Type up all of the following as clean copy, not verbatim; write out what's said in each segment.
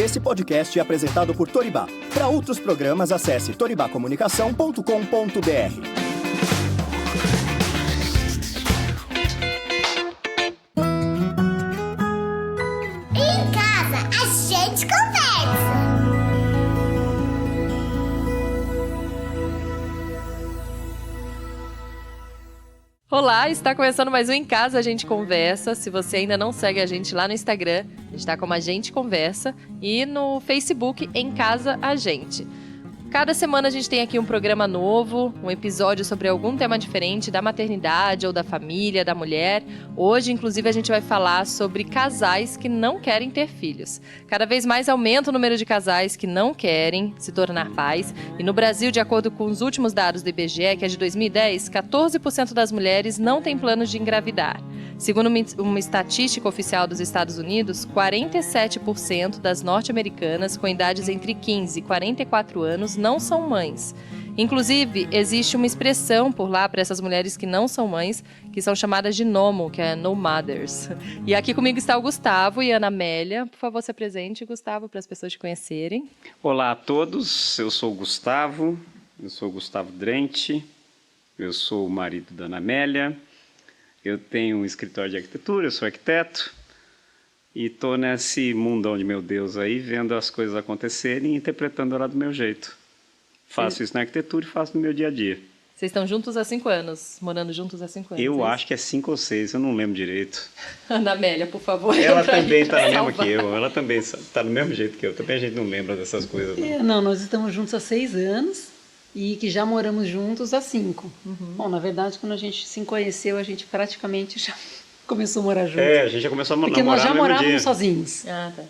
Esse podcast é apresentado por Toribá. Para outros programas, acesse toribacomunicação.com.br. Olá, está começando mais um Em Casa a Gente Conversa. Se você ainda não segue a gente lá no Instagram, a gente está como A Gente Conversa, e no Facebook Em Casa a Gente. Cada semana a gente tem aqui um programa novo, um episódio sobre algum tema diferente da maternidade ou da família, da mulher. Hoje, inclusive, a gente vai falar sobre casais que não querem ter filhos. Cada vez mais aumenta o número de casais que não querem se tornar pais. E no Brasil, de acordo com os últimos dados do IBGE, que é de 2010, 14% das mulheres não têm planos de engravidar. Segundo uma estatística oficial dos Estados Unidos, 47% das norte-americanas com idades entre 15 e 44 anos não são mães. Inclusive, existe uma expressão por lá para essas mulheres que não são mães, que são chamadas de NOMO, que é No Mothers. E aqui comigo está o Gustavo e a Ana Amélia. Por favor, se apresente, Gustavo, para as pessoas te conhecerem. Olá a todos, eu sou o Gustavo Drente, eu sou o marido da Ana Amélia. Eu tenho um escritório de arquitetura, eu sou arquiteto e estou nesse mundão de meu Deus aí, vendo as coisas acontecerem e interpretando ela do meu jeito. Faço isso na arquitetura e faço no meu dia a dia. Vocês estão juntos há 5 anos, morando juntos há 5 anos? Eu acho que é 5 ou 6, eu não lembro direito. Ana Amélia, por favor. Ela também está no mesmo que eu, ela também está do mesmo jeito que eu. Também a gente não lembra dessas coisas. Não, nós estamos juntos há 6 anos. E que já moramos juntos há 5. Bom, na verdade, quando a gente se conheceu, a gente praticamente já começou a morar juntos. A gente já começou a morar Porque nós já no mesmo morávamos dia. sozinhos,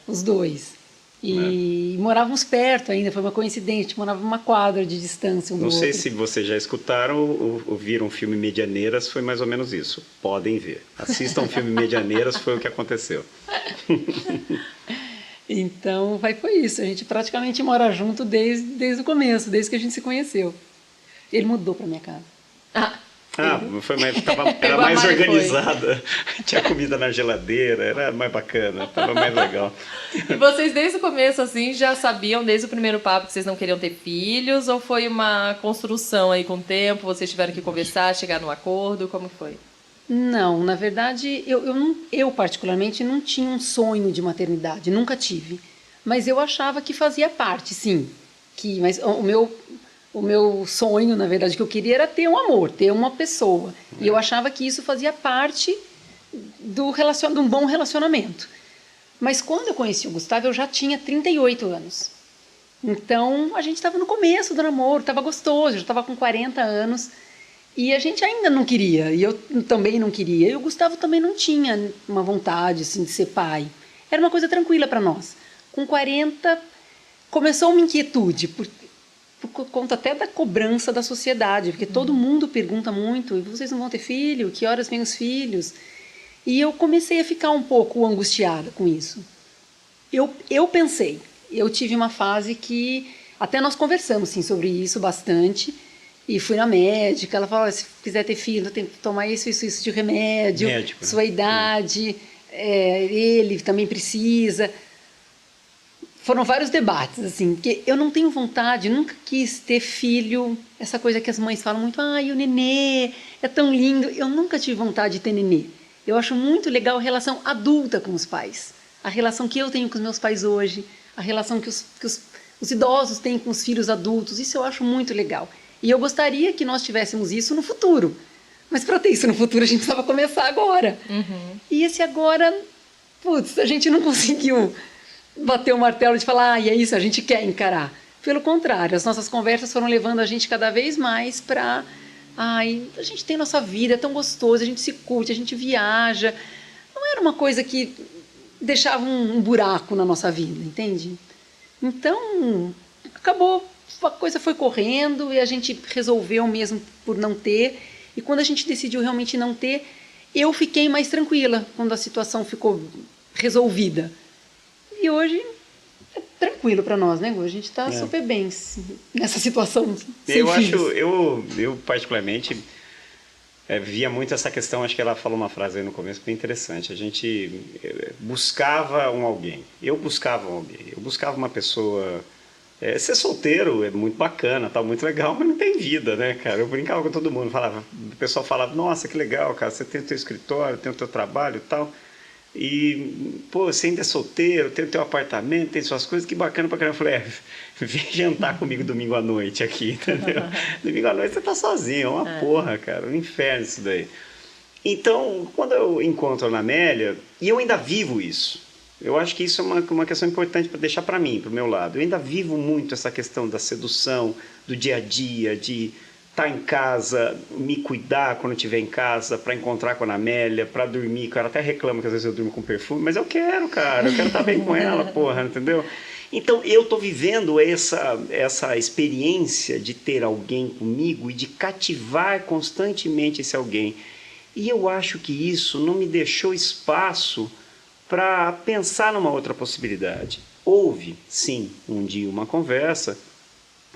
os dois. E morávamos perto ainda, foi uma coincidência, morávamos uma quadra de distância um do outro. Não sei se vocês já escutaram ou viram o filme Medianeiras, foi mais ou menos isso. Podem ver. Assistam o filme Medianeiras, foi o que aconteceu. Então, foi isso. A gente praticamente mora junto desde o começo, desde que a gente se conheceu. Ele mudou para minha casa. Foi mais, era mais organizada. Tinha comida na geladeira, era mais bacana, estava mais legal. E vocês desde o começo, assim, já sabiam, desde o primeiro papo, que vocês não queriam ter filhos? Ou foi uma construção aí com o tempo? Vocês tiveram que conversar, chegar num acordo? Como foi? Não, na verdade, eu particularmente não tinha um sonho de maternidade, nunca tive. Mas eu achava que fazia parte, sim. Mas o meu sonho, na verdade, que eu queria era ter um amor, ter uma pessoa. E eu achava que isso fazia parte de um bom relacionamento. Mas quando eu conheci o Gustavo, eu já tinha 38 anos. Então, a gente estava no começo do namoro, estava gostoso, eu já estava com 40 anos. E a gente ainda não queria, e eu também não queria. E o Gustavo também não tinha uma vontade assim, de ser pai. Era uma coisa tranquila para nós. Com 40, começou uma inquietude, por conta até da cobrança da sociedade, porque todo mundo pergunta muito, e vocês não vão ter filho? Que horas vêm os filhos? E eu comecei a ficar um pouco angustiada com isso. Eu pensei, eu tive uma fase que, até nós conversamos sim, sobre isso bastante, e fui na médica, ela falou, se quiser ter filho, tem que tomar isso de remédio, Médico, sua idade, ele também precisa. Foram vários debates, assim, porque eu não tenho vontade, nunca quis ter filho, essa coisa que as mães falam muito, o nenê é tão lindo. Eu nunca tive vontade de ter nenê. Eu acho muito legal a relação adulta com os pais, a relação que eu tenho com os meus pais hoje, a relação que os idosos têm com os filhos adultos, isso eu acho muito legal. E eu gostaria que nós tivéssemos isso no futuro. Mas para ter isso no futuro, a gente precisava começar agora. E esse agora, a gente não conseguiu bater o martelo de falar, e é isso, a gente quer encarar. Pelo contrário, as nossas conversas foram levando a gente cada vez mais para... a gente tem nossa vida, é tão gostoso, a gente se curte, a gente viaja. Não era uma coisa que deixava um buraco na nossa vida, entende? Então, acabou... A coisa foi correndo e a gente resolveu mesmo por não ter. E quando a gente decidiu realmente não ter, eu fiquei mais tranquila quando a situação ficou resolvida. E hoje é tranquilo para nós, né, Gu? A gente está super bem nessa situação sem filhos. Eu particularmente, via muito essa questão, acho que ela falou uma frase aí no começo bem interessante. A gente buscava um alguém. Eu buscava um alguém. Eu buscava uma pessoa. Ser solteiro é muito bacana, tá muito legal, mas não tem vida, né, cara? Eu brincava com todo mundo, o pessoal falava, nossa, que legal, cara, você tem o teu escritório, tem o teu trabalho e tal. E, pô, você ainda é solteiro, tem o teu apartamento, tem suas coisas, que bacana pra caramba. Eu falei, vem jantar comigo domingo à noite aqui, entendeu? Domingo à noite você tá sozinho, é uma porra, cara, um inferno isso daí. Então, quando eu encontro a Ana Amélia, e eu ainda vivo isso, eu acho que isso é uma questão importante para deixar para mim, para o meu lado. Eu ainda vivo muito essa questão da sedução, do dia a dia, de estar em casa, me cuidar quando estiver em casa, para encontrar com a Ana Amélia, para dormir. Ela até reclama que às vezes eu durmo com perfume, mas eu quero, cara, eu quero estar bem com ela, porra, entendeu? Então eu estou vivendo essa experiência de ter alguém comigo e de cativar constantemente esse alguém. E eu acho que isso não me deixou espaço para pensar numa outra possibilidade. Houve, sim, um dia uma conversa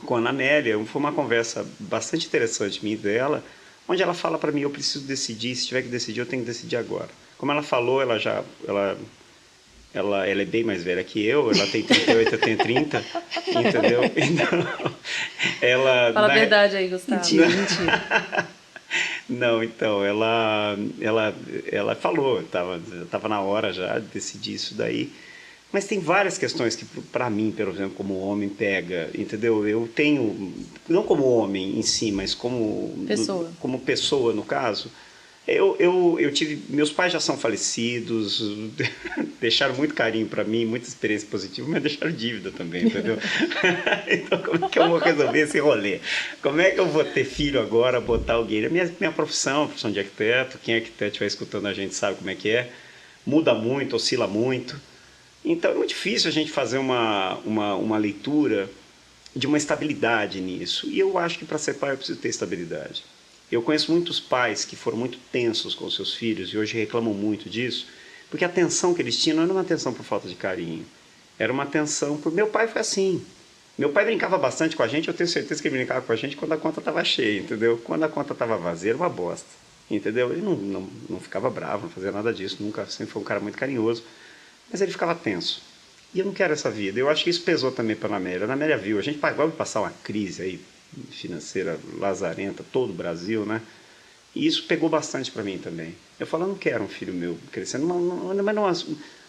com a Ana Amélia, foi uma conversa bastante interessante minha e dela, onde ela fala para mim, eu preciso decidir, se tiver que decidir, eu tenho que decidir agora. Como ela falou, ela é bem mais velha que eu, ela tem 38, eu tenho 30, entendeu? Então, Fala a verdade aí, Gustavo. Mentira. Não, então, ela falou, tava na hora já de decidir isso daí, mas tem várias questões que, para mim, por exemplo, como homem, pega, entendeu? Eu tenho, não como homem em si, mas como pessoa, no caso, eu tive, meus pais já são falecidos, deixaram muito carinho para mim, muita experiência positiva, mas deixaram dívida também, entendeu? Então, como é que eu vou resolver esse rolê? Como é que eu vou ter filho agora, botar alguém? Minha profissão de arquiteto, quem é arquiteto estiver escutando a gente sabe como é que é, muda muito, oscila muito. Então, é muito difícil a gente fazer uma leitura de uma estabilidade nisso. E eu acho que para ser pai eu preciso ter estabilidade. Eu conheço muitos pais que foram muito tensos com seus filhos e hoje reclamam muito disso, porque a atenção que eles tinham não era uma atenção por falta de carinho, era uma atenção por... Meu pai foi assim. Meu pai brincava bastante com a gente, eu tenho certeza que ele brincava com a gente quando a conta estava cheia, entendeu? Quando a conta estava vazia, era uma bosta, entendeu? Ele não ficava bravo, não fazia nada disso, nunca, sempre foi um cara muito carinhoso, mas ele ficava tenso. E eu não quero essa vida. Eu acho que isso pesou também para a Ana Amélia. A Ana Amélia viu, a gente vai passar uma crise aí, financeira lazarenta, todo o Brasil, né? E isso pegou bastante para mim também. Eu falo, eu não quero um filho meu crescendo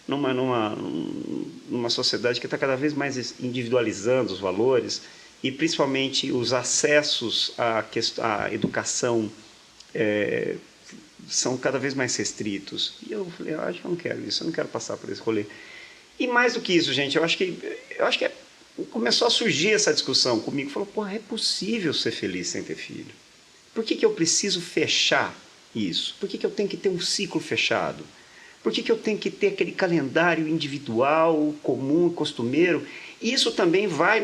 numa sociedade que está cada vez mais individualizando os valores e principalmente os acessos à educação são cada vez mais restritos. E eu falei, eu acho que eu não quero isso, eu não quero passar por esse rolê. E mais do que isso, gente, eu acho que começou a surgir essa discussão comigo. Falou, porra, é possível ser feliz sem ter filho. Por que eu preciso fechar isso? Por que eu tenho que ter um ciclo fechado? Por que eu tenho que ter aquele calendário individual, comum, costumeiro? Isso também vai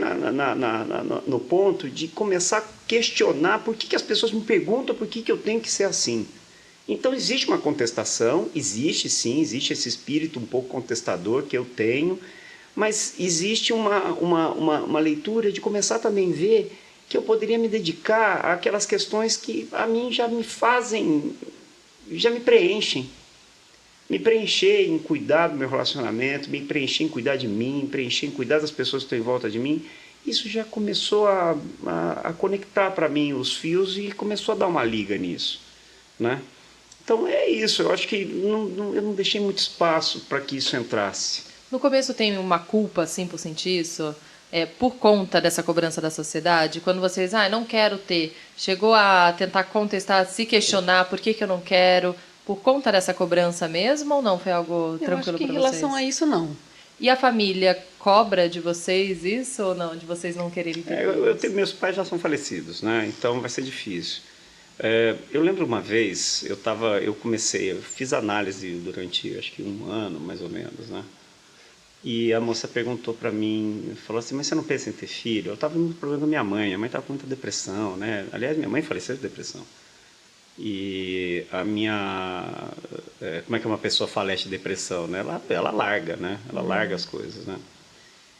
no ponto de começar a questionar por que as pessoas me perguntam por que eu tenho que ser assim. Então existe uma contestação, existe sim, existe esse espírito um pouco contestador que eu tenho, mas existe uma leitura de começar também a ver que eu poderia me dedicar àquelas questões que a mim já me fazem, já me preenchem. Me preencher em cuidar do meu relacionamento, me preencher em cuidar de mim, me preencher em cuidar das pessoas que estão em volta de mim. Isso já começou a conectar para mim os fios e começou a dar uma liga nisso, né? Então é isso, eu acho que eu não deixei muito espaço para que isso entrasse. No começo tem uma culpa, assim, por sentir isso? Por conta dessa cobrança da sociedade? Quando vocês, não quero ter, chegou a tentar contestar, se questionar, por que eu não quero? Por conta dessa cobrança mesmo ou não? Foi algo tranquilo para vocês? Eu acho que em relação a isso, não. E a família cobra de vocês isso ou não? De vocês não quererem ter meus pais já são falecidos, né? Então vai ser difícil. Eu lembro uma vez, eu fiz análise durante acho que 1 ano, mais ou menos, né? E a moça perguntou para mim, falou assim, mas você não pensa em ter filho? Eu estava com problema com minha mãe estava com muita depressão, né? Aliás, minha mãe faleceu de depressão. E a minha... como é que uma pessoa falece de depressão, né? Ela larga, né? Ela larga as coisas, né?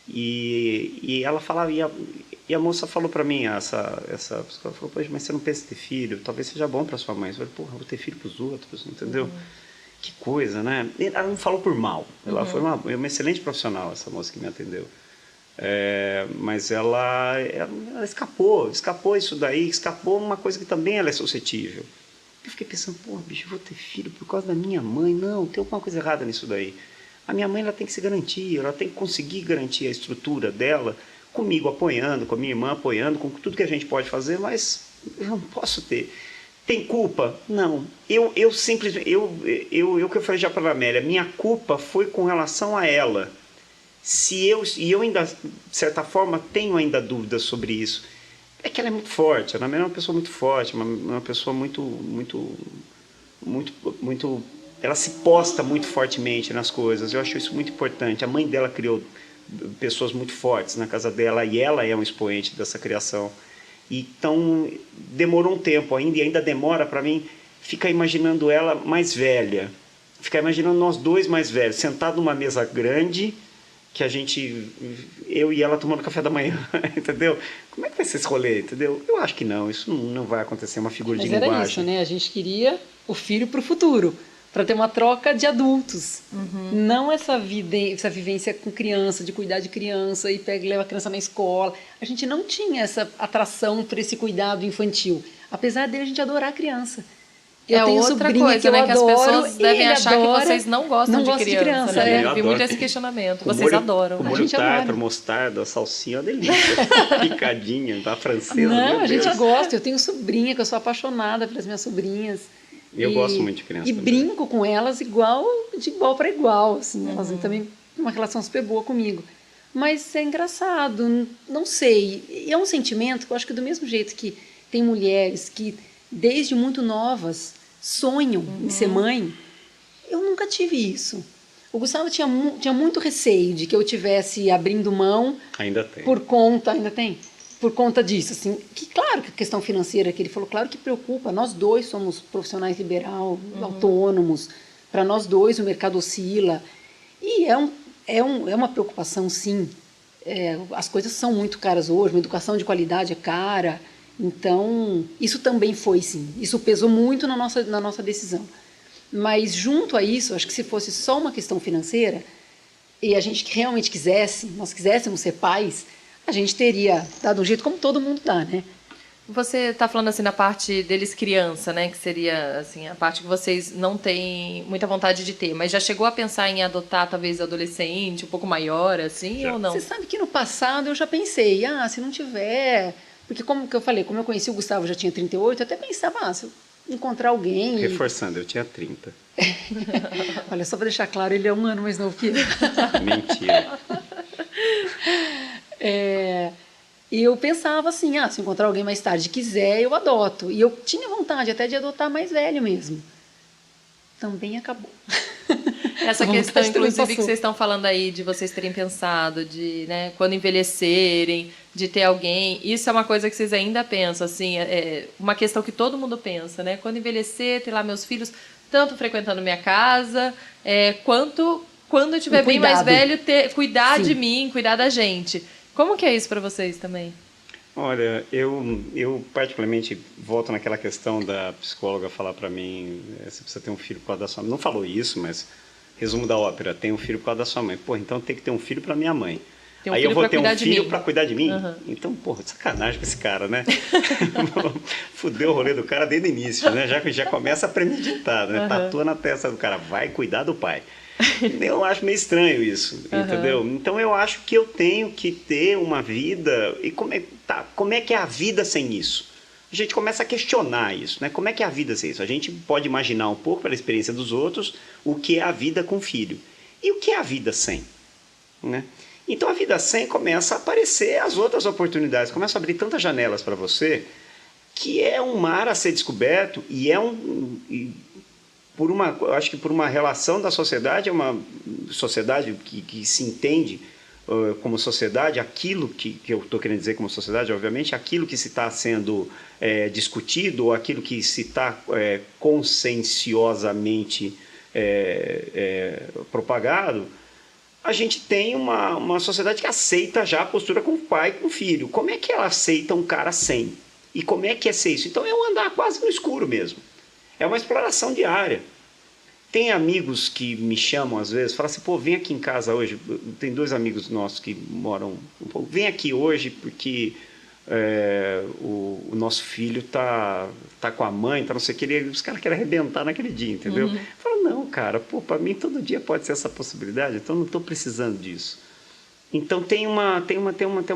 E ela falava, e a moça falou para mim, essa psicóloga falou, poxa, mas você não pensa em ter filho? Talvez seja bom para sua mãe. Eu falei, porra, eu vou ter filho para os outros, entendeu? Que coisa, né? Ela não falou por mal. Ela foi uma excelente profissional, essa moça que me atendeu. Mas ela escapou isso daí, escapou uma coisa que também ela é suscetível. Eu fiquei pensando, pô, bicho, eu vou ter filho por causa da minha mãe. Não, tem alguma coisa errada nisso daí. A minha mãe, ela tem que se garantir, ela tem que conseguir garantir a estrutura dela, comigo apoiando, com a minha irmã apoiando, com tudo que a gente pode fazer, mas eu não posso ter. Tem culpa? Não. Eu simplesmente, que eu falei já para a Amélia, minha culpa foi com relação a ela. E eu ainda, de certa forma, tenho ainda dúvidas sobre isso. É que ela é muito forte, ela é uma pessoa muito forte, uma pessoa muito, ela se posta muito fortemente nas coisas, eu acho isso muito importante. A mãe dela criou pessoas muito fortes na casa dela e ela é um expoente dessa criação. Então, demorou um tempo ainda, e ainda demora para mim ficar imaginando ela mais velha, ficar imaginando nós dois mais velhos, sentados numa mesa grande, que eu e ela tomando café da manhã, entendeu? Como é que vai ser esse rolê, entendeu? Eu acho que não, isso não vai acontecer, uma figura de linguagem. Mas era isso, né? A gente queria o filho para o futuro, para ter uma troca de adultos. Não essa vivência com criança, de cuidar de criança e leva a criança na escola. A gente não tinha essa atração por esse cuidado infantil, apesar dele a gente adorar a criança. Eu tenho outra sobrinha coisa, que eu né? adoro, que as pessoas devem achar adora, que vocês não gostam de criança. Né? Eu Vi adoro. muito esse questionamento. Com Vocês molho, adoram. Com Né? molho tártaro, adora. mostarda, salsinha, é uma delícia. Picadinha, tá francesa. Não, meu a gente Deus. gosta. Eu tenho sobrinha, que eu sou apaixonada pelas minhas sobrinhas. Eu gosto muito de criança E também. brinco com elas de igual para igual. Assim, elas também têm uma relação super boa comigo. Mas é engraçado, não sei. E é um sentimento que eu acho que do mesmo jeito que tem mulheres que, desde muito novas, sonham em ser mãe, eu nunca tive isso. O Gustavo tinha muito receio de que eu tivesse abrindo mão Ainda tem. ainda tem, por conta disso, assim, que claro que a questão financeira que ele falou, claro que preocupa, nós dois somos profissionais liberal, autônomos, para nós dois o mercado oscila, e é uma preocupação, sim. As coisas são muito caras hoje, uma educação de qualidade é cara, então isso também foi, sim, isso pesou muito na nossa decisão. Mas junto a isso, acho que se fosse só uma questão financeira e a gente realmente nós quiséssemos ser pais, a gente teria dado um jeito como todo mundo dá, né? Você está falando assim na parte deles criança, né? Que seria assim a parte que vocês não têm muita vontade de ter, mas já chegou a pensar em adotar talvez adolescente, um pouco maior, assim, Já. ou não? Você sabe que no passado eu já pensei, se não tiver... Porque como que eu falei, como eu conheci o Gustavo, já tinha 38, eu até pensava, se eu encontrar alguém... Reforçando, eu tinha 30. Olha, só para deixar claro, ele é 1 ano mais novo que eu. Mentira. E eu pensava assim, se eu encontrar alguém mais tarde quiser, eu adoto. E eu tinha vontade até de adotar mais velho mesmo. Também acabou. Essa questão, inclusive, que vocês estão falando aí, de vocês terem pensado, de, né, quando envelhecerem, de ter alguém, isso é uma coisa que vocês ainda pensam, assim, é uma questão que todo mundo pensa, né? Quando envelhecer, ter lá meus filhos, tanto frequentando minha casa, quanto quando eu estiver bem mais velho, cuidar de mim, cuidar da gente. Como que é isso para vocês também? Olha, eu particularmente volto naquela questão da psicóloga falar para mim, você precisa ter um filho por causa da sua mãe. Não falou isso, mas resumo da ópera, tem um filho por causa da sua mãe. Pô, então tem que ter um filho para minha mãe. Aí eu vou ter um filho para cuidar de mim? Então, porra, sacanagem com esse cara, né? Fudeu o rolê do cara desde o início, né? Já começa a premeditar, né? Tatua na testa do cara, vai cuidar do pai. Eu acho meio estranho isso, entendeu? Então eu acho que eu tenho que ter uma vida... E como é que é a vida sem isso? A gente começa a questionar isso, né? Como é que é a vida sem isso? A gente pode imaginar um pouco, pela experiência dos outros, o que é a vida com filho. E o que é a vida sem? Né? Então a vida sem começa a aparecer as outras oportunidades, começa a abrir tantas janelas para você, que é um mar a ser descoberto e eu acho que por uma relação da sociedade, é uma sociedade que se entende como sociedade, aquilo que eu estou querendo dizer como sociedade, obviamente, aquilo que se está sendo discutido, ou aquilo que se está conscienciosamente propagado, a gente tem uma sociedade que aceita já a postura com o pai e com o filho. Como é que ela aceita um cara sem? E como é que é ser isso? Então é um andar quase no escuro mesmo. É uma exploração diária. Tem amigos que me chamam às vezes, falam assim, pô, vem aqui em casa hoje. Tem 2 amigos nossos que moram um pouco. Vem aqui hoje porque o nosso filho tá com a mãe, tá não sei o que. Os caras querem arrebentar naquele dia, entendeu? Eu falo, não, cara, pô, para mim todo dia pode ser essa possibilidade, então não estou precisando disso. Então tem uma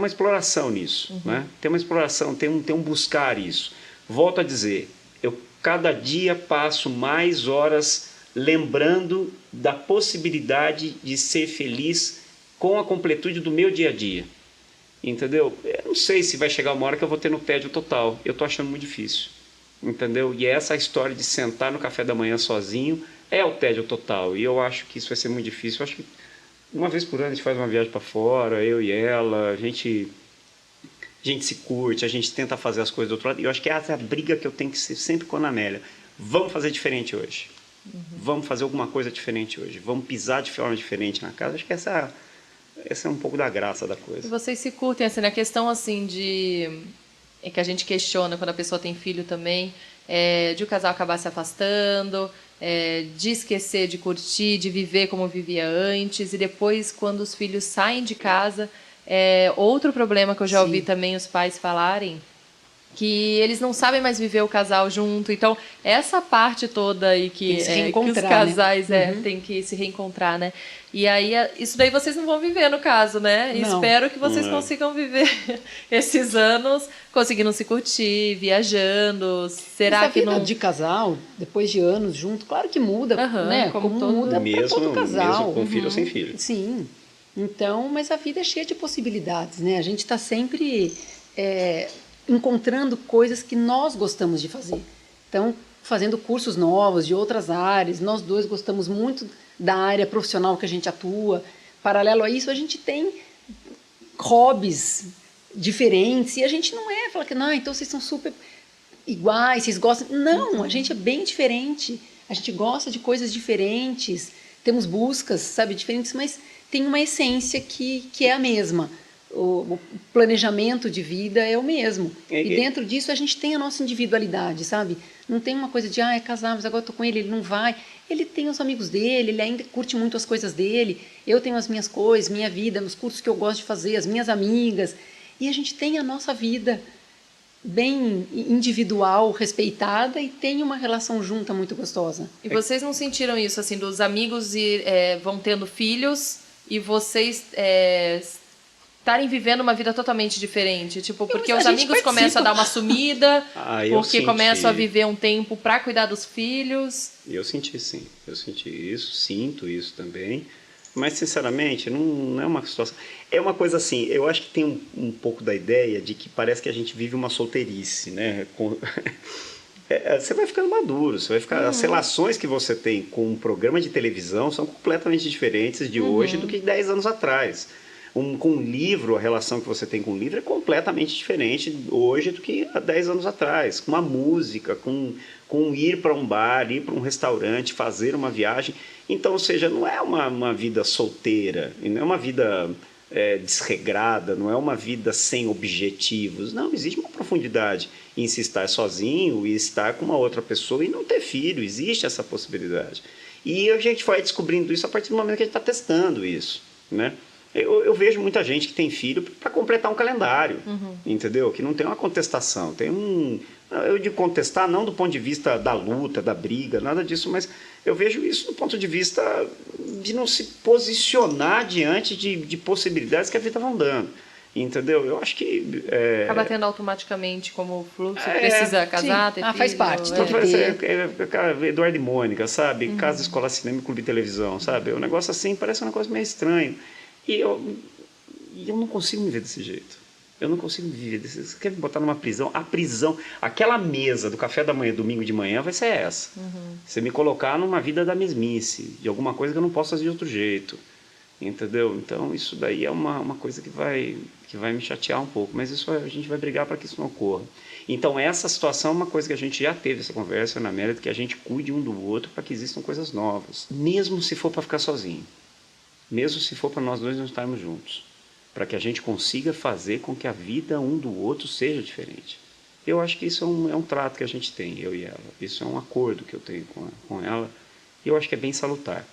exploração nisso, né? Tem uma exploração, tem um buscar isso. Volto a dizer, eu cada dia passo mais horas lembrando da possibilidade de ser feliz com a completude do meu dia a dia. Entendeu? Eu não sei se vai chegar uma hora que eu vou ter no tédio total. Eu estou achando muito difícil. Entendeu? E essa história de sentar no café da manhã sozinho é o tédio total. E eu acho que isso vai ser muito difícil. Eu acho que uma vez por ano a gente faz uma viagem para fora, eu e ela, a gente se curte, a gente tenta fazer as coisas do outro lado. E eu acho que essa é a briga que eu tenho que ser sempre com a Ana Amélia. Vamos fazer diferente hoje. Vamos fazer alguma coisa diferente hoje. Vamos pisar de forma diferente na casa. Acho que essa é um pouco da graça da coisa. E vocês se curtem, assim, na questão, assim, é que a gente questiona quando a pessoa tem filho também, de o casal acabar se afastando, de esquecer de curtir, de viver como vivia antes, e depois, quando os filhos saem de casa, outro problema que eu já ouvi também os pais falarem, que eles não sabem mais viver o casal junto. Então, essa parte toda aí que os casais têm que se reencontrar, né? E aí, isso daí vocês não vão viver, no caso, né? Não. Espero que vocês consigam viver esses anos, conseguindo se curtir, viajando. Será Essa que vida não... de casal, depois de anos junto, claro que muda, né? como todo- muda para todo casal. Mesmo com filho ou sem filho. Sim. Então, mas a vida é cheia de possibilidades, né? A gente está sempre encontrando coisas que nós gostamos de fazer. Então, fazendo cursos novos de outras áreas. Nós 2 gostamos muito da área profissional que a gente atua. Paralelo a isso, a gente tem hobbies diferentes e a gente não fala que não, então vocês são super iguais, vocês gostam. Não, a gente é bem diferente. A gente gosta de coisas diferentes, temos buscas, sabe, diferentes, mas tem uma essência que é a mesma. O planejamento de vida é o mesmo. E dentro disso a gente tem a nossa individualidade, sabe? Não tem uma coisa de, é casar, mas agora eu tô com ele não vai. Ele tem os amigos dele, ele ainda curte muito as coisas dele. Eu tenho as minhas coisas, minha vida, os cursos que eu gosto de fazer, as minhas amigas. E a gente tem a nossa vida bem individual, respeitada, e tem uma relação junta muito gostosa. E vocês não sentiram isso, assim, dos amigos vão tendo filhos e vocês estarem vivendo uma vida totalmente diferente? Tipo, porque os amigos começam a dar uma sumida, porque começam a viver um tempo para cuidar dos filhos. Eu senti, sim. Eu senti isso, sinto isso também. Mas, sinceramente, não é uma situação... É uma coisa assim, eu acho que tem um pouco da ideia de que parece que a gente vive uma solteirice, né? Você vai ficando maduro, você vai ficar... As relações que você tem com um programa de televisão são completamente diferentes de hoje do que 10 anos atrás. Com um livro, a relação que você tem com o livro é completamente diferente hoje do que há 10 anos atrás. Com a música, com ir para um bar, ir para um restaurante, fazer uma viagem. Então, ou seja, não é uma vida solteira, não é uma vida desregrada, não é uma vida sem objetivos. Não, existe uma profundidade em se estar sozinho e estar com uma outra pessoa e não ter filho. Existe essa possibilidade. E a gente vai descobrindo isso a partir do momento que a gente está testando isso, né? Eu vejo muita gente que tem filho para completar um calendário, entendeu? Que não tem uma contestação. Eu digo contestar não do ponto de vista da luta, da briga, nada disso, mas eu vejo isso do ponto de vista de não se posicionar diante de possibilidades que a vida vão dando, entendeu? Eu acho que... Acaba tendo automaticamente como fluxo, precisa casar, ter filho. Faz parte. Então, Eduardo e Mônica, sabe? Casa, escola, cinema, clube de televisão, sabe? Um negócio assim parece um negócio meio estranho. E eu não consigo me ver desse jeito. Eu não consigo me viver desse jeito. Você quer me botar numa prisão? A prisão, aquela mesa do café da manhã, domingo de manhã, vai ser essa. Você me colocar numa vida da mesmice, de alguma coisa que eu não posso fazer de outro jeito. Entendeu? Então, isso daí é uma coisa que vai me chatear um pouco. Mas isso a gente vai brigar para que isso não ocorra. Então, essa situação é uma coisa que a gente já teve essa conversa na América, que a gente cuide um do outro para que existam coisas novas. Mesmo se for para ficar sozinho. mesmo se for para nós dois não estarmos juntos, para que a gente consiga fazer com que a vida um do outro seja diferente. Eu acho que isso é um trato que a gente tem, eu e ela. Isso é um acordo que eu tenho com ela. E eu acho que é bem salutar.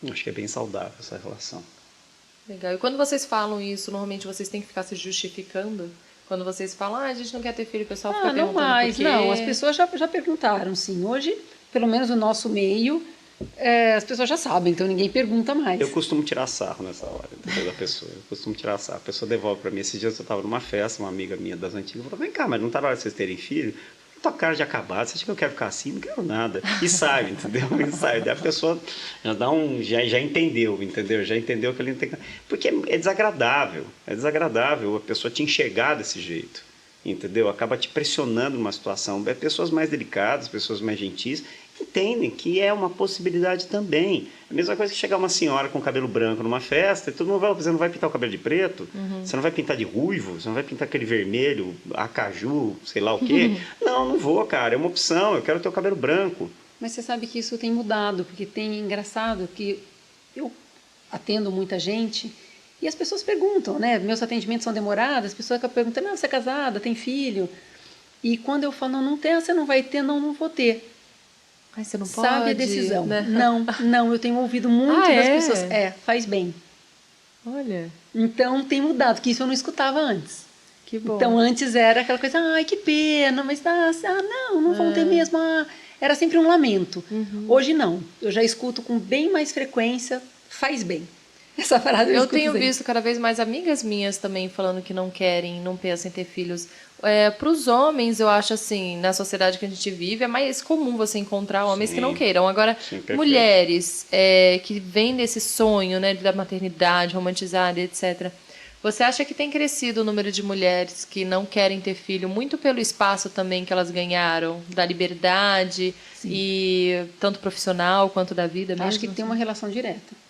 Eu acho que é bem saudável essa relação. Legal. E quando vocês falam isso, normalmente vocês têm que ficar se justificando? Quando vocês falam, a gente não quer ter filho, o pessoal fica perguntando não mais, por quê? não. As pessoas já perguntaram, sim. Hoje, pelo menos no nosso meio, as pessoas já sabem, então ninguém pergunta mais. Eu costumo tirar sarro nessa hora da pessoa. Eu costumo tirar sarro. A pessoa devolve para mim. Esses dias eu estava numa festa, uma amiga minha das antigas falou, vem cá, mas não está na hora de vocês terem filho? Tua cara de acabado, você acha que eu quero ficar assim? Não quero nada. E sai, entendeu? E sai. Daí a pessoa já entendeu, entendeu? Já entendeu que ele não tem... Porque é desagradável. É desagradável a pessoa te enxergar desse jeito. Entendeu? Acaba te pressionando numa situação. Pessoas mais delicadas, pessoas mais gentis, entendem que é uma possibilidade também. A mesma coisa que chegar uma senhora com cabelo branco numa festa e todo mundo vai, você não vai pintar o cabelo de preto, você não vai pintar de ruivo, você não vai pintar aquele vermelho, acaju, sei lá o quê. Não vou, cara, é uma opção, eu quero ter o cabelo branco. Mas você sabe que isso tem mudado, porque tem engraçado que eu atendo muita gente e as pessoas perguntam, né? Meus atendimentos são demorados, as pessoas ficam perguntando, você é casada, tem filho? E quando eu falo, não tem, você não vai ter, não vou ter. Ai, você não pode, sabe a decisão. Né? Não, eu tenho ouvido muito das pessoas. Faz bem. Olha. Então tem mudado, que isso eu não escutava antes. Que bom. Então antes era aquela coisa, ai, que pena, mas não vão ter mesmo. Era sempre um lamento. Hoje não. Eu já escuto com bem mais frequência, faz bem. Essa frase eu tenho sempre. visto cada vez mais amigas minhas também falando que não querem, não pensam em ter filhos. Para os homens, eu acho assim, na sociedade que a gente vive, é mais comum você encontrar homens que não queiram. Agora, mulheres que vêm desse sonho, né, da maternidade romantizada, etc. Você acha que tem crescido o número de mulheres que não querem ter filho, muito pelo espaço também que elas ganharam, da liberdade, e tanto profissional quanto da vida mesmo? Acho que tem uma relação direta.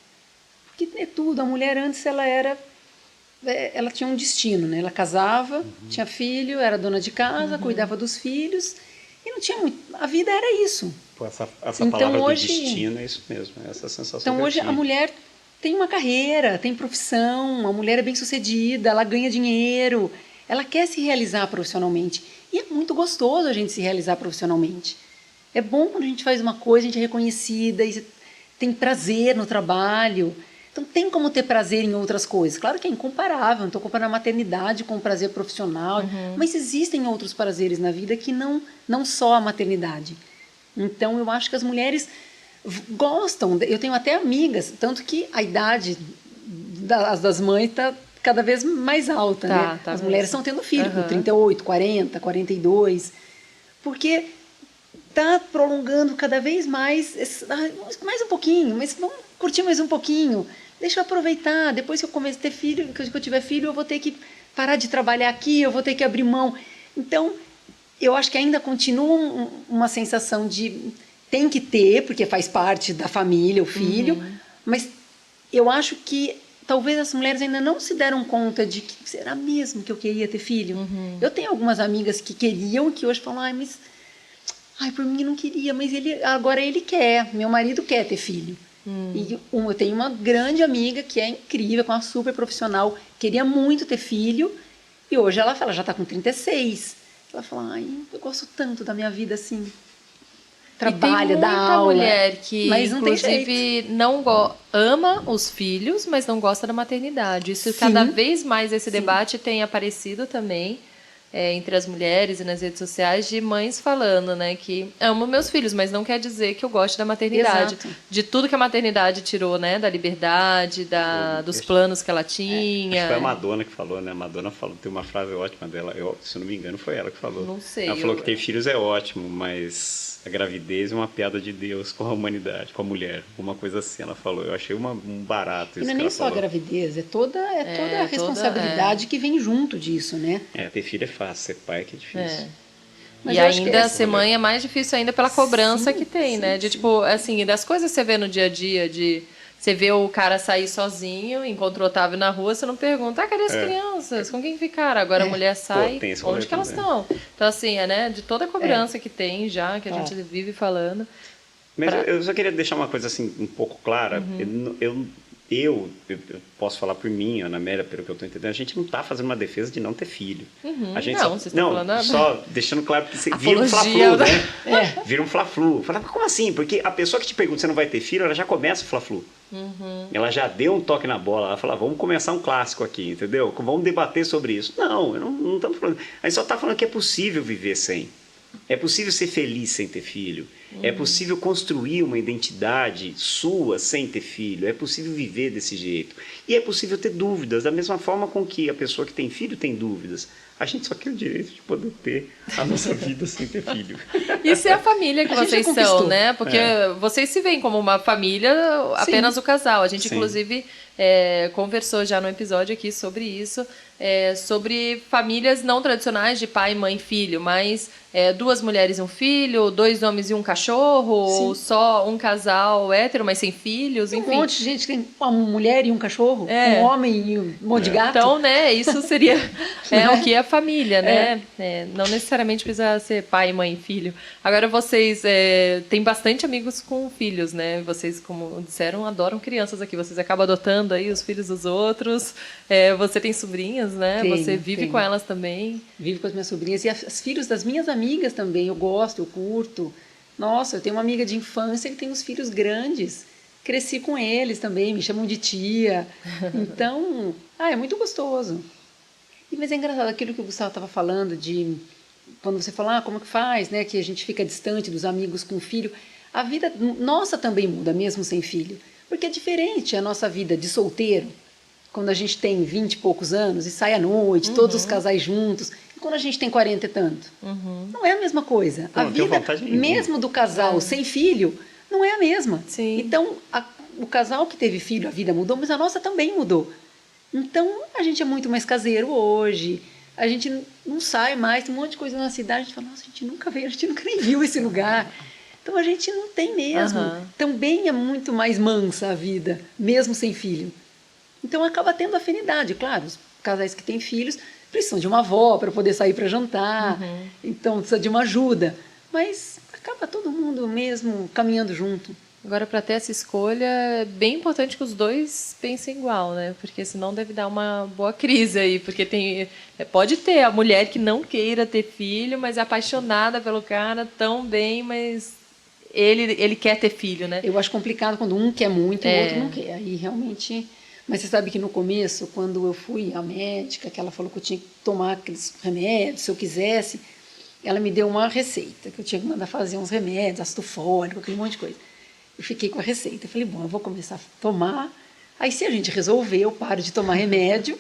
Porque é tudo. A mulher antes ela tinha um destino, né? Ela casava, tinha filho, era dona de casa, cuidava dos filhos e não tinha muito. A vida era isso. Pô, essa então, palavra hoje, do destino é isso mesmo, é essa sensação. Então hoje a mulher tem uma carreira, tem profissão, a mulher é bem-sucedida, ela ganha dinheiro, ela quer se realizar profissionalmente. E é muito gostoso a gente se realizar profissionalmente. É bom quando a gente faz uma coisa, a gente é reconhecida e tem prazer no trabalho. Então, tem como ter prazer em outras coisas. Claro que é incomparável, não estou comparando a maternidade com o prazer profissional, mas existem outros prazeres na vida que não só a maternidade. Então, eu acho que as mulheres gostam. Eu tenho até amigas, tanto que a idade das mães está cada vez mais alta. Né? As mulheres estão tendo filho com 38, 40, 42, porque está prolongando cada vez mais um pouquinho, mas vamos curtir mais um pouquinho. Deixa eu aproveitar, depois que eu comece a ter filho, que eu tiver filho, eu vou ter que parar de trabalhar aqui, eu vou ter que abrir mão. Então, eu acho que ainda continua uma sensação de tem que ter, porque faz parte da família, o filho, mas eu acho que talvez as mulheres ainda não se deram conta de que será mesmo que eu queria ter filho. Eu tenho algumas amigas que queriam, que hoje falam, por mim não queria, mas agora ele quer, meu marido quer ter filho. E eu tenho uma grande amiga que é incrível, uma super profissional, queria muito ter filho, e hoje ela fala, já está com 36. Ela fala, eu gosto tanto da minha vida assim. Trabalha, dá aula. Mulher que, mas não tem inclusive, ama os filhos, mas não gosta da maternidade. Isso, cada vez mais esse debate tem aparecido também. Entre as mulheres e nas redes sociais, de mães falando, né, que amo meus filhos, mas não quer dizer que eu gosto da maternidade. Exato. De tudo que a maternidade tirou, né, da liberdade, dos planos que ela tinha. Acho que foi a Madonna que falou, né? A Madonna falou, tem uma frase ótima dela, se eu não me engano foi ela que falou. Não sei. Ela falou que ter filhos é ótimo, mas a gravidez é uma piada de Deus com a humanidade, com a mulher. Uma coisa assim, ela falou. Eu achei um barato isso. E não é que nem ela só falou. a gravidez, é toda a responsabilidade que vem junto disso, né? Ter filho é fácil, ser pai que é difícil. E ainda ser mãe é mais difícil ainda pela cobrança que tem, né? De tipo, assim, das coisas que você vê no dia a dia, de você vê o cara sair sozinho, encontra o Otávio na rua, você não pergunta, cadê as crianças? Com quem ficaram? Agora a mulher sai, onde que elas estão? Então, assim, né? De toda a cobrança que tem já, que a gente vive falando. Mas eu só queria deixar uma coisa assim um pouco clara. eu posso falar por mim, Ana Amélia, pelo que eu estou entendendo, a gente não está fazendo uma defesa de não ter filho. Uhum. A gente não, vocês estão falando nada. Só deixando claro que vira um Apologia, fla-flu, né? né? Vira um fla-flu. Fala, como assim? Porque a pessoa que te pergunta se não vai ter filho, ela já começa o fla-flu. Uhum. Ela já deu um toque na bola, ela fala, vamos começar um clássico aqui, entendeu? Vamos debater sobre isso. Não, não estamos falando. A gente só está falando que é possível viver sem. É possível ser feliz sem ter filho. É possível construir uma identidade sua sem ter filho. É possível viver desse jeito. E é possível ter dúvidas, da mesma forma com que a pessoa que tem filho tem dúvidas. A gente só quer o direito de poder ter a nossa vida sem ter filho. Isso é a família que A gente vocês já são, conquistou. né? Porque vocês se veem como uma família, apenas o casal. A gente, Sim. inclusive, conversou já no episódio aqui sobre isso, sobre famílias não tradicionais de pai, mãe, filho, mas 2 mulheres e um filho, 2 homens e um cachorro, ou só um casal hétero, mas sem filhos, Tem enfim. um monte de gente que tem uma mulher e um cachorro, É. um homem e um monte de gato. Então, né, isso seria o que é a família, né? Não necessariamente precisa ser pai, mãe e filho. Agora, vocês têm bastante amigos com filhos, né? Vocês, como disseram, adoram crianças aqui. Vocês acabam adotando aí os filhos dos outros. Você tem sobrinhas, né? Você vive tenho. com elas também. Vivo com as minhas sobrinhas e os filhos das minhas amigas também. Eu gosto, eu curto. Nossa, eu tenho uma amiga de infância que tem os filhos grandes. Cresci com eles também, me chamam de tia. Então, é muito gostoso. Mas é engraçado aquilo que o Gustavo estava falando de quando você fala, como que faz, né? Que a gente fica distante dos amigos com filho. A vida nossa também muda, mesmo sem filho. Porque é diferente a nossa vida de solteiro, quando a gente tem 20 e poucos anos e sai à noite, todos os casais juntos, e quando a gente tem 40 e tanto. Não é a mesma coisa. Não, A não tenho vida, vontade nenhuma. mesmo do casal sem filho, não é a mesma. Sim. Então, o casal que teve filho, a vida mudou, mas a nossa também mudou. Então, a gente é muito mais caseiro hoje. A gente não sai mais, tem um monte de coisa na cidade. A gente fala, nossa, a gente nunca veio, a gente nunca nem viu esse lugar. Então, a gente não tem mesmo. Também é muito mais mansa a vida, mesmo sem filho. Então, acaba tendo afinidade. Claro, os casais que têm filhos precisam de uma avó para poder sair para jantar. Então, precisa de uma ajuda. Mas acaba todo mundo mesmo caminhando junto. Agora, para ter essa escolha, é bem importante que os dois pensem igual, né? Porque senão deve dar uma boa crise aí. Porque pode ter a mulher que não queira ter filho, mas é apaixonada pelo cara tão bem, mas ele quer ter filho, né? Eu acho complicado quando um quer muito e o outro não quer. Aí realmente... Mas você sabe que no começo, quando eu fui à médica, que ela falou que eu tinha que tomar aqueles remédios, se eu quisesse, ela me deu uma receita, que eu tinha que mandar fazer uns remédios, ácido fólico, aquele monte de coisa. Eu fiquei com a receita. Eu falei, bom, eu vou começar a tomar. Aí, se a gente resolver, eu paro de tomar remédio.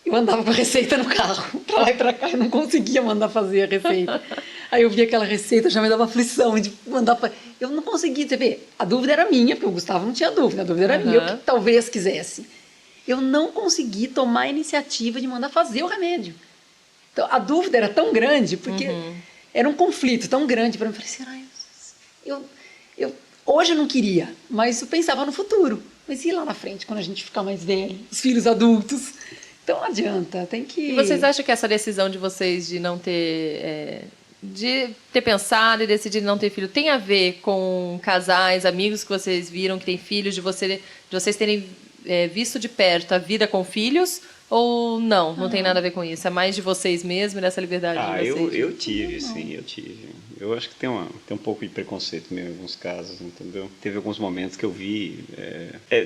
Eu andava com a receita no carro, para lá e para cá, eu não conseguia mandar fazer a receita. Aí eu vi aquela receita, já me dava aflição de mandar para... Eu não conseguia, você vê, a dúvida era minha, porque o Gustavo não tinha dúvida, a dúvida era minha, eu que talvez quisesse. Eu não consegui tomar a iniciativa de mandar fazer o remédio. Então, a dúvida era tão grande, porque era um conflito tão grande para mim. Eu falei, será? Hoje eu não queria, mas eu pensava no futuro. Mas e lá na frente, quando a gente ficar mais velho, os filhos adultos? Então não adianta, tem que... E vocês acham que essa decisão de vocês de não ter... de ter pensado e decidir não ter filho tem a ver com casais, amigos que vocês viram que têm filhos, de vocês terem visto de perto a vida com filhos? Ou não tem nada a ver com isso? É mais de vocês mesmos, dessa liberdade de vocês? Eu tive, sim, eu tive. Eu acho que tem um pouco de preconceito mesmo em alguns casos, entendeu? Teve alguns momentos que eu vi...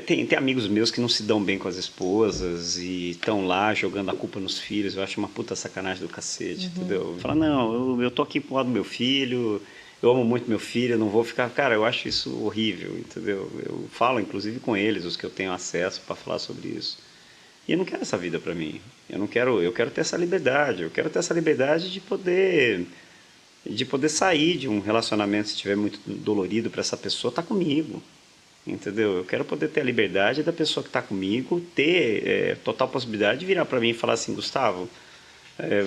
Tem amigos meus que não se dão bem com as esposas e estão lá jogando a culpa nos filhos. Eu acho uma puta sacanagem do cacete, entendeu? Fala, não, eu tô aqui pro lado do meu filho, eu amo muito meu filho, eu não vou ficar... Cara, eu acho isso horrível, entendeu? Eu falo, inclusive, com eles, os que eu tenho acesso para falar sobre isso. E eu não quero essa vida para mim. Eu quero ter essa liberdade. Eu quero ter essa liberdade de poder sair de um relacionamento, se estiver muito dolorido para essa pessoa, tá comigo. Entendeu? Eu quero poder ter a liberdade da pessoa que está comigo, ter total possibilidade de virar para mim e falar assim, Gustavo,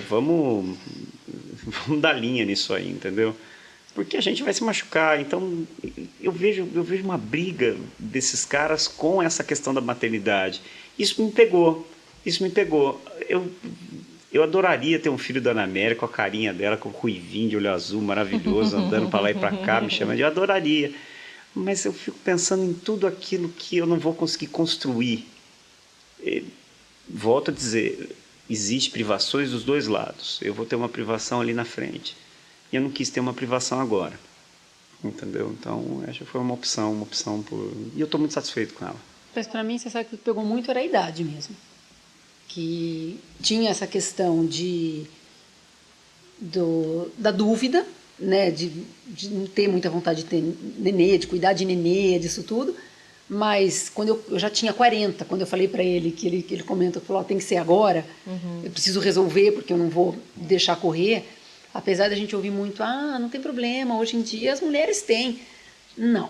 vamos dar linha nisso aí, entendeu? Porque a gente vai se machucar. Então, eu vejo uma briga desses caras com essa questão da maternidade. Isso me pegou. Eu adoraria ter um filho da Ana Amélia com a carinha dela, com o ruivinho de olho azul, maravilhoso, andando para lá e para cá, me chamando. Eu adoraria. mas eu fico pensando em tudo aquilo que eu não vou conseguir construir. Volto a dizer, existe privações dos dois lados. Eu vou ter uma privação ali na frente. E eu não quis ter uma privação agora. Entendeu? Então, acho que foi uma opção por... E eu estou muito satisfeito com ela. Mas para mim, você sabe que o que pegou muito era a idade mesmo. Que tinha essa questão da dúvida, né, de não ter muita vontade de ter nenê, de cuidar de nenê, disso tudo. Mas quando eu já tinha 40, quando eu falei para ele, que ele comenta, falou, tem que ser agora, eu preciso resolver porque eu não vou deixar correr. Apesar da gente ouvir muito, não tem problema, hoje em dia as mulheres têm. Não,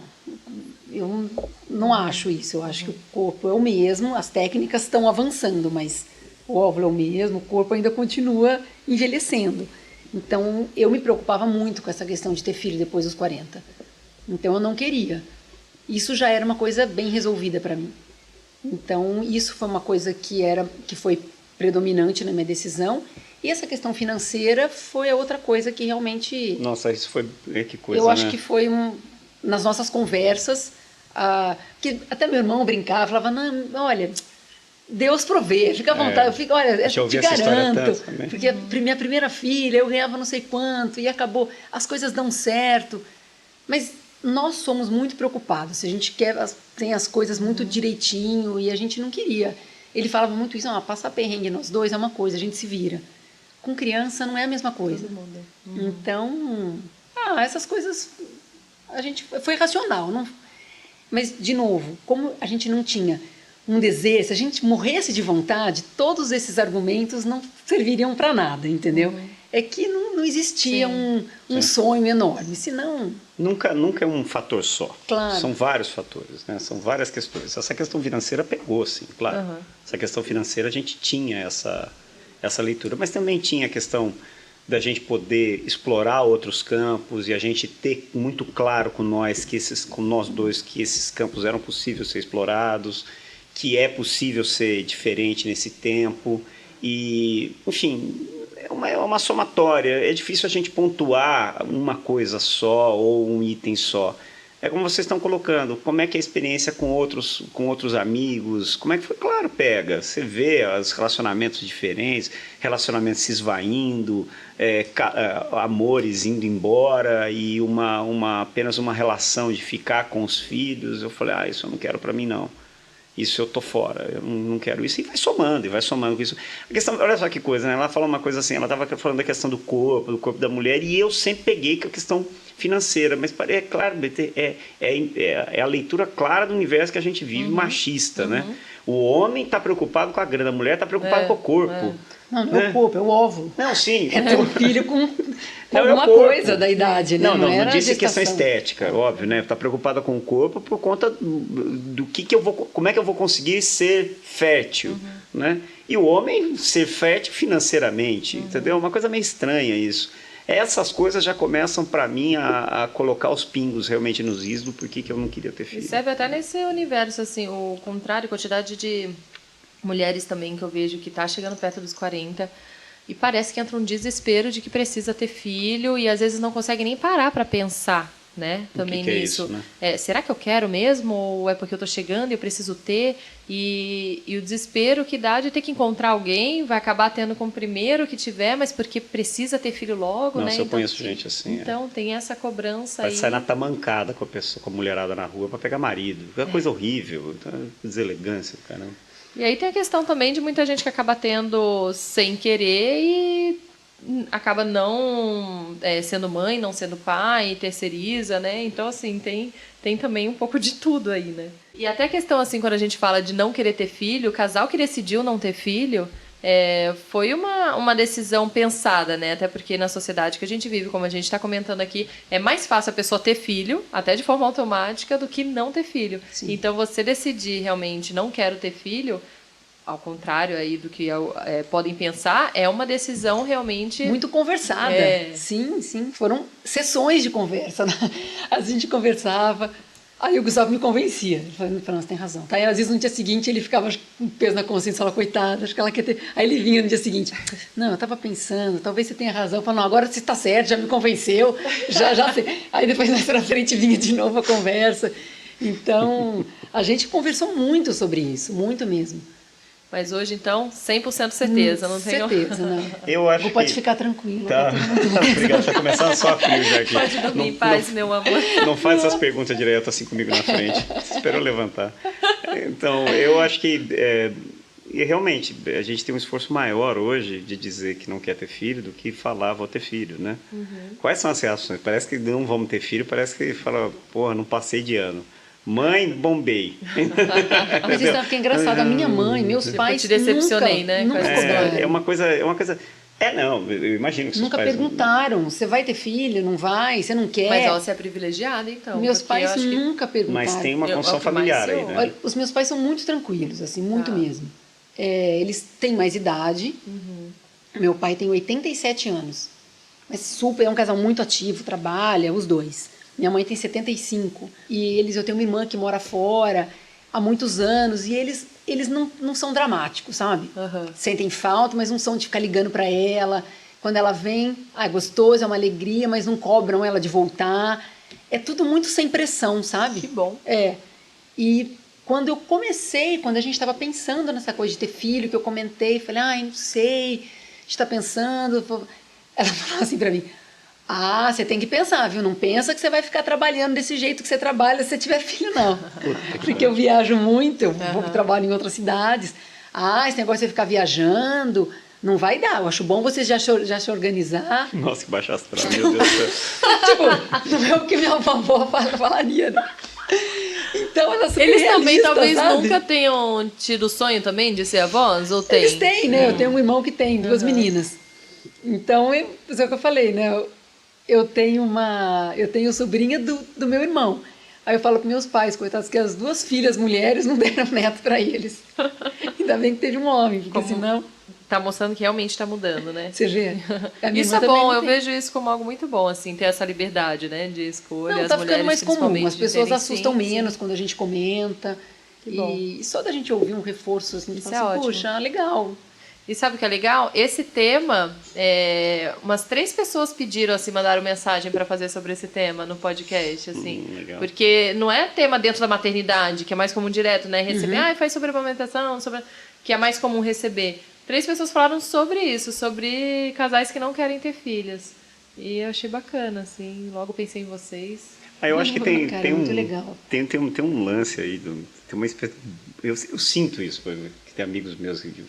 eu não acho isso. Eu acho que o corpo é o mesmo, as técnicas estão avançando, mas o óvulo é o mesmo, o corpo ainda continua envelhecendo. Então, eu me preocupava muito com essa questão de ter filho depois dos 40. Então, eu não queria. Isso já era uma coisa bem resolvida para mim. Então, isso foi uma coisa que foi predominante na minha decisão. E essa questão financeira foi a outra coisa que realmente... Nossa, isso foi... Que coisa, eu acho né? que foi nas nossas conversas, que até meu irmão brincava, falava, não, olha, Deus provê, fica à vontade. Olha, eu te garanto, porque minha primeira filha, eu ganhava não sei quanto, e acabou, as coisas dão certo. Mas nós somos muito preocupados, a gente tem as coisas muito direitinho, e a gente não queria. Ele falava muito isso, passar perrengue nós dois é uma coisa, a gente se vira. Com criança não é a mesma coisa. Então, essas coisas a gente foi racional, não? Mas de novo, como a gente não tinha um desejo, se a gente morresse de vontade, todos esses argumentos não serviriam para nada, entendeu? É que não existia um sonho enorme, senão... Nunca é um fator só. Claro. São vários fatores, né? São várias questões. Essa questão financeira pegou, sim, claro. Essa questão financeira a gente tinha essa leitura, mas também tinha a questão da gente poder explorar outros campos e a gente ter muito claro com nós dois que esses campos eram possíveis ser explorados, que é possível ser diferente nesse tempo e, enfim, é uma somatória. É difícil a gente pontuar uma coisa só ou um item só. É como vocês estão colocando, como é que é a experiência com outros amigos, como é que foi? Claro, pega, você vê os relacionamentos diferentes, relacionamentos se esvaindo, amores indo embora e apenas uma relação de ficar com os filhos. Eu falei, isso eu não quero para mim não. Isso eu tô fora, eu não quero isso. E vai somando com isso. A questão, olha só que coisa, né? Ela falou uma coisa assim, ela estava falando da questão do corpo da mulher, e eu sempre peguei com a questão financeira, mas é claro, é a leitura clara do universo que a gente vive, machista, né? O homem está preocupado com a grana, a mulher está preocupada com o corpo. Não é o corpo, é o óvulo. Não, sim. É ter um filho com alguma coisa da idade, né? Não disse questão estética, óbvio, né? Está preocupada com o corpo por conta do que eu vou, como é que eu vou conseguir ser fértil, né? E o homem ser fértil financeiramente, entendeu? É uma coisa meio estranha isso. Essas coisas já começam para mim a colocar os pingos realmente nos is do porquê que eu não queria ter filho. E serve até nesse universo, assim, o contrário, a quantidade de mulheres também que eu vejo que tá chegando perto dos 40 e parece que entra um desespero de que precisa ter filho e às vezes não consegue nem parar para pensar, né? Também que nisso. É isso, né? Será que eu quero mesmo? Ou é porque eu tô chegando e eu preciso ter? E o desespero que dá de ter que encontrar alguém, vai acabar tendo com o primeiro que tiver, mas porque precisa ter filho logo, né? Eu conheço gente assim. Então tem essa cobrança vai aí. Sai na tamancada com a mulherada na rua para pegar marido. É uma coisa horrível, deselegância, caramba. E aí tem a questão também de muita gente que acaba tendo sem querer e acaba não sendo mãe, não sendo pai, terceiriza, né? Então, assim, tem também um pouco de tudo aí, né? E até a questão, assim, quando a gente fala de não querer ter filho, o casal que decidiu não ter filho, foi uma decisão pensada, né? Até porque na sociedade que a gente vive, como a gente está comentando aqui, é mais fácil a pessoa ter filho, até de forma automática, do que não ter filho. Sim. Então, você decidir realmente não quero ter filho, ao contrário aí do que podem pensar, é uma decisão realmente... muito conversada. Sim. Foram sessões de conversa. A gente conversava. Aí o Gustavo me convencia. Ele falou, Fernanda, você tem razão. Tá? E às vezes no dia seguinte ele ficava com peso na consciência, falava, coitada, acho que ela quer ter... Aí ele vinha no dia seguinte, não, eu estava pensando, talvez você tenha razão. Eu falava, não, agora você está certo, já me convenceu, já sei. Aí depois mais pra frente vinha de novo a conversa. Então, a gente conversou muito sobre isso, muito mesmo. Mas hoje, então, 100% certeza, não tenho... Certeza, não. Eu acho Pode que... ficar tranquilo. Tá. Obrigado, já começando só a frio já aqui. Pode dormir em paz, meu amor. Não faz essas perguntas direto assim comigo na frente. Espera eu levantar. Então, eu acho que e realmente a gente tem um esforço maior hoje de dizer que não quer ter filho do que falar vou ter filho, né? Uhum. Quais são as reações? Parece que não vamos ter filho, parece que fala, porra, não passei de ano. Mãe, bombei. Mas isso é engraçado. A minha mãe, meus pais te decepcionei, nunca cobraram. É uma coisa... não, eu imagino que seus nunca pais... perguntaram, você vai ter filho, não vai, você não quer? Mas você é privilegiada, então. Meus pais nunca perguntaram. Mas tem uma construção familiar aí, né? Olha, os meus pais são muito tranquilos, assim, muito mesmo. Eles têm mais idade. Uhum. Meu pai tem 87 anos. Mas super, é um casal muito ativo, trabalha, os dois. Minha mãe tem 75. E eu tenho uma irmã que mora fora há muitos anos. E eles não são dramáticos, sabe? Uhum. Sentem falta, mas não são de ficar ligando para ela. Quando ela vem, é gostoso, é uma alegria, mas não cobram ela de voltar. É tudo muito sem pressão, sabe? Que bom. E quando a gente estava pensando nessa coisa de ter filho, que eu comentei, falei, não sei, a gente está pensando. Ela falou assim para mim, você tem que pensar, viu? Não pensa que você vai ficar trabalhando desse jeito que você trabalha se você tiver filho, não. Porque eu viajo muito, eu vou trabalho em outras cidades. Esse negócio de você ficar viajando, não vai dar. Eu acho bom você já se organizar. Nossa, que baixo astral, meu Deus do céu. Não é o que minha avó falaria, né? Então, ela super eles também talvez sabe? nunca tenham tido o sonho também de ser avós? Ou tem? Eles têm, né? Eu tenho um irmão que tem 2 meninas. Então, é o que eu falei, né? Eu tenho sobrinha do meu irmão. Aí eu falo para meus pais, coitados, que as 2 filhas mulheres não deram neto para eles. Ainda bem que teve um homem, porque senão... Tá mostrando que realmente está mudando, né? Você vê. Isso é bom, eu vejo isso como algo muito bom, assim, ter essa liberdade, né, de escolha. Não, as tá mulheres, ficando mais comum, as pessoas assustam sim, menos quando a gente comenta. Que bom. E só da gente ouvir um reforço, assim, de isso falar assim, puxa, legal. E sabe o que é legal? Esse tema, umas 3 pessoas pediram, assim, mandaram mensagem para fazer sobre esse tema no podcast, assim. Legal. Porque não é tema dentro da maternidade, que é mais comum direto, né? Receber, faz sobre amamentação, que é mais comum receber. 3 pessoas falaram sobre isso, sobre casais que não querem ter filhas. E eu achei bacana, assim, logo pensei em vocês. Eu acho que tem muito legal. Tem um lance aí, eu sinto isso, que tem amigos meus que...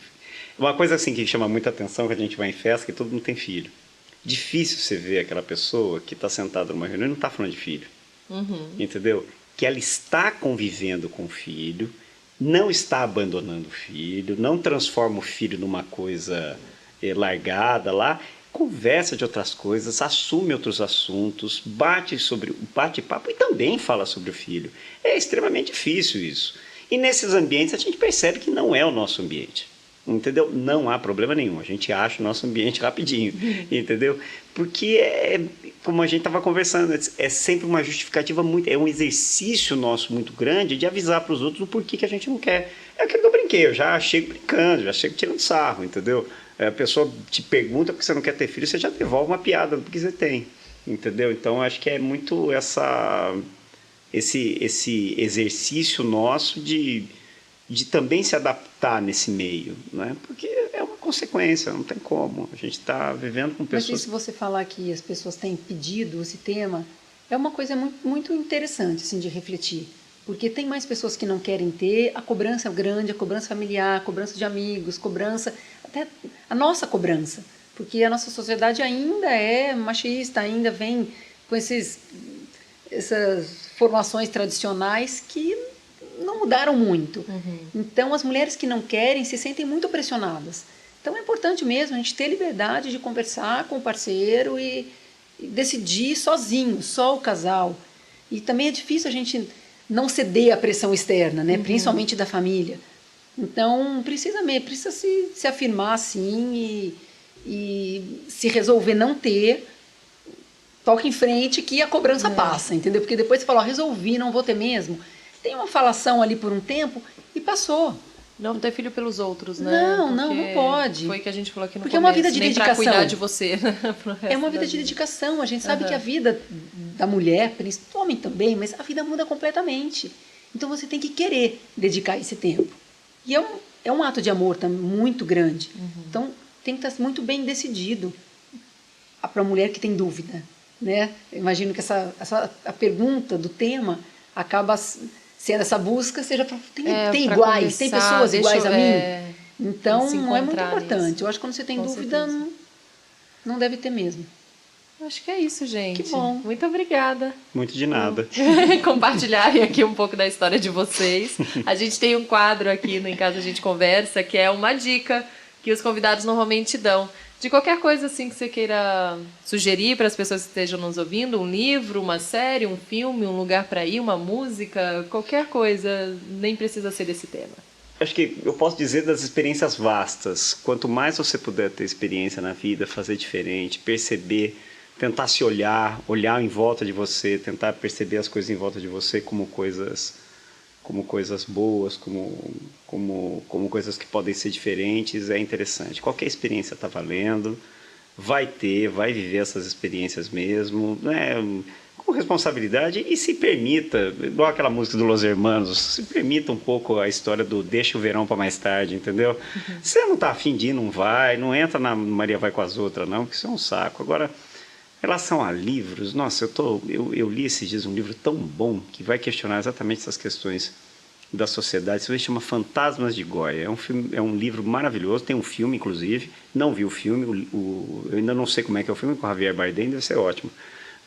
Uma coisa assim que chama muita atenção, que a gente vai em festa, que todo mundo tem filho. Difícil você ver aquela pessoa que está sentada numa reunião e não está falando de filho. Uhum. Entendeu? Que ela está convivendo com o filho, não está abandonando o filho, não transforma o filho numa coisa largada lá, conversa de outras coisas, assume outros assuntos, bate papo e também fala sobre o filho. É extremamente difícil isso. E nesses ambientes a gente percebe que não é o nosso ambiente. Entendeu? Não há problema nenhum. A gente acha o nosso ambiente rapidinho. Entendeu? Porque, como a gente estava conversando, é sempre uma justificativa é um exercício nosso muito grande de avisar para os outros o porquê que a gente não quer. É aquilo que eu brinquei, eu já chego brincando, já chego tirando sarro, entendeu? A pessoa te pergunta porque você não quer ter filho, você já devolve uma piada do que você tem. Entendeu? Então, acho que é muito esse exercício nosso de também se adaptar nesse meio, né? Porque é uma consequência, não tem como. A gente está vivendo com pessoas... Mas se você falar que as pessoas têm pedido esse tema, é uma coisa muito, muito interessante assim, de refletir. Porque tem mais pessoas que não querem ter, a cobrança é grande, a cobrança familiar, a cobrança de amigos, até a nossa cobrança. Porque a nossa sociedade ainda é machista, ainda vem com essas formações tradicionais que não mudaram muito. Uhum. Então, as mulheres que não querem se sentem muito pressionadas. Então, é importante mesmo a gente ter liberdade de conversar com o parceiro e decidir sozinho, só o casal. E também é difícil a gente não ceder à pressão externa, né? Principalmente da família. Então, precisa se afirmar, sim, e se resolver não ter, toca em frente que a cobrança passa, entendeu? Porque depois você fala, ó, resolvi, não vou ter mesmo. Tem uma falação ali por um tempo e passou. Não ter filho pelos outros, né? Não pode. Foi o que a gente falou aqui no Porque começo. é uma vida de nem dedicação. pra cuidar de você. É uma vida de dedicação. A gente sabe que a vida da mulher, principalmente do homem também, mas a vida muda completamente. Então você tem que querer dedicar esse tempo. E é um ato de amor também muito grande. Então tem que estar muito bem decidido para a mulher que tem dúvida, né? Eu imagino que a pergunta do tema acaba sendo essa busca, seja para tem iguais, tem pessoas iguais a mim. Então é muito importante. Nisso. Eu acho que quando você tem Com dúvida, não deve ter mesmo. Acho que é isso, gente. Que bom. Muito obrigada. Muito de nada. Compartilharem aqui um pouco da história de vocês. A gente tem um quadro aqui no Em Casa a Gente Conversa, que é uma dica que os convidados normalmente dão. De qualquer coisa assim que você queira sugerir para as pessoas que estejam nos ouvindo, um livro, uma série, um filme, um lugar para ir, uma música, qualquer coisa, nem precisa ser desse tema. Acho que eu posso dizer das experiências vastas. Quanto mais você puder ter experiência na vida, fazer diferente, perceber, tentar se olhar em volta de você, tentar perceber as coisas em volta de você como coisas boas, como coisas que podem ser diferentes, é interessante. Qualquer experiência está valendo, vai viver essas experiências mesmo, né? Com responsabilidade e se permita, igual aquela música do Los Hermanos, se permita um pouco a história do deixa o verão para mais tarde, entendeu? Você não está afim de ir, não vai, não entra na Maria vai com as outras não, porque isso é um saco. Agora, em relação a livros, nossa, eu li esses dias um livro tão bom que vai questionar exatamente essas questões da sociedade. Isso se chama Fantasmas de Goya. É um livro maravilhoso, tem um filme, inclusive. Não vi o filme, eu ainda não sei como é que é o filme, com o Javier Bardem, deve ser ótimo.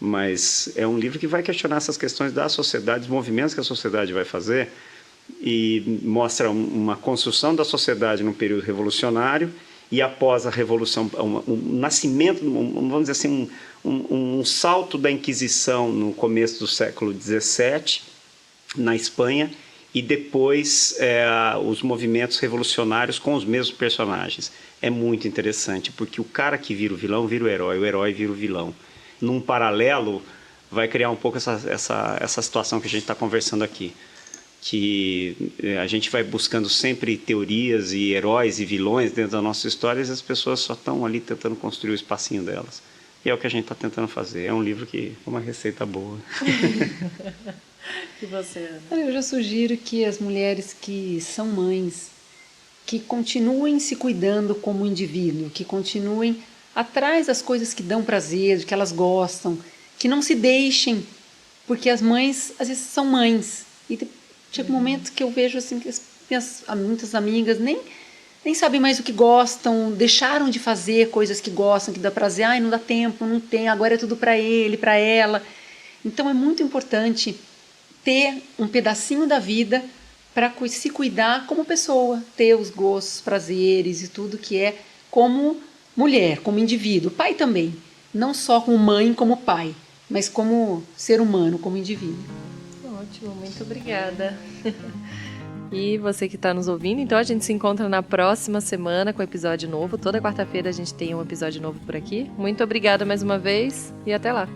Mas é um livro que vai questionar essas questões da sociedade, os movimentos que a sociedade vai fazer, e mostra uma construção da sociedade num período revolucionário, e após a Revolução, um nascimento, vamos dizer assim, um salto da Inquisição no começo do século XVII, na Espanha, e depois os movimentos revolucionários com os mesmos personagens. É muito interessante, porque o cara que vira o vilão vira o herói vira o vilão. Num paralelo, vai criar um pouco essa situação que a gente está conversando aqui. Que a gente vai buscando sempre teorias e heróis e vilões dentro das nossas histórias, e as pessoas só estão ali tentando construir o espacinho delas. E é o que a gente está tentando fazer. É um livro que é uma receita boa. E você, Ana? Eu já sugiro que as mulheres que são mães, que continuem se cuidando como indivíduo, que continuem atrás das coisas que dão prazer, que elas gostam, que não se deixem, porque as mães, às vezes, são mães. E chega um momento que eu vejo assim, que muitas amigas nem sabem mais o que gostam, deixaram de fazer coisas que gostam, que dá prazer. Ai, não dá tempo, não tem, agora é tudo para ele, para ela. Então é muito importante ter um pedacinho da vida para se cuidar como pessoa, ter os gostos, prazeres e tudo que é como mulher, como indivíduo. Pai também, não só como mãe, como pai, mas como ser humano, como indivíduo. Ótimo, muito obrigada. E você que está nos ouvindo, então a gente se encontra na próxima semana com episódio novo. Toda quarta-feira a gente tem um episódio novo por aqui. Muito obrigada mais uma vez e até lá.